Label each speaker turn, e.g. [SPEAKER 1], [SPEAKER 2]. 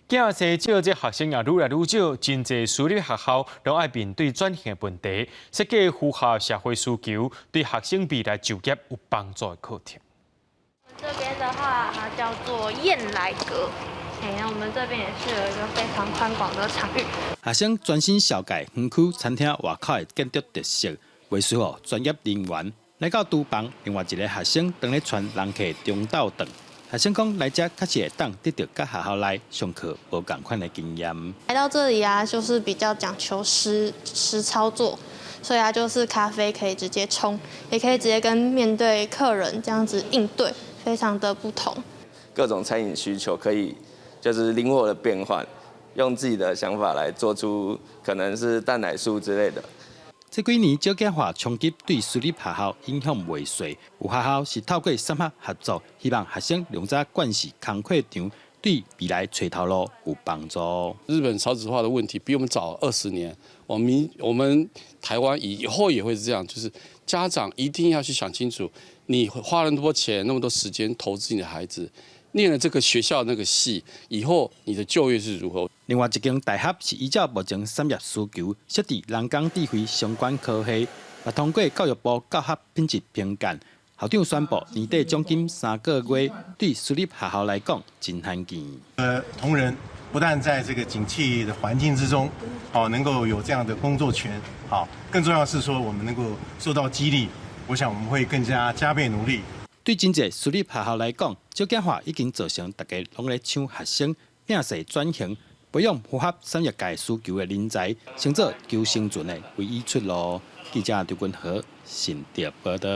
[SPEAKER 1] 囝生少，这学生也愈来愈少，真侪私立学校都爱面对转型的问题，设计符合社会需求、对学生未来就业有帮助的课程。
[SPEAKER 2] 这边的话，它叫做燕来阁。我们这边也是有一个非常宽广的场域。
[SPEAKER 3] 学生专心小解园区餐厅外口的建筑特色，为需要专业人员来到厨房。另外一个学生当咧传人客中道等。学生讲来这确实会当得到甲学校内上课无共款的经验。
[SPEAKER 4] 来到这里啊，就是比较讲求实操作，所以就是咖啡可以直接冲，也可以直接跟面对客人这样子应对，非常的不同。
[SPEAKER 5] 各种餐饮需求可以就是灵活的变换，用自己的想法来做出可能是蛋奶素之类的。
[SPEAKER 3] 这几年少子化冲击对私立学校影响未小，有学校是透过三合合作，希望学生用早惯习工课场，对未来找头路有帮助。
[SPEAKER 6] 日本少子化的问题比我们早20年，我们台湾以后也会是这样，就是家长一定要去想清楚，你花了那么多钱、那么多时间投资你的孩子。念了这个学校那个系以后，你的就业是如何？
[SPEAKER 3] 另外一间大学是依照目前产业需求设置人工智慧相关科系，也通过教育部教学品质评鉴。校长宣布年底奖金3个月，对私立学校来讲真罕见。
[SPEAKER 7] 同仁不但在这个景气的环境之中，能够有这样的工作权，更重要是说我们能够受到激励。我想我们会更加倍努力。
[SPEAKER 3] 对真侪私立学校来讲，少子化已经造成大家拢咧抢学生，拼势转型，培养符合产业界需求的人才，成做求生存的唯一出路。记者刘君和新竹报道。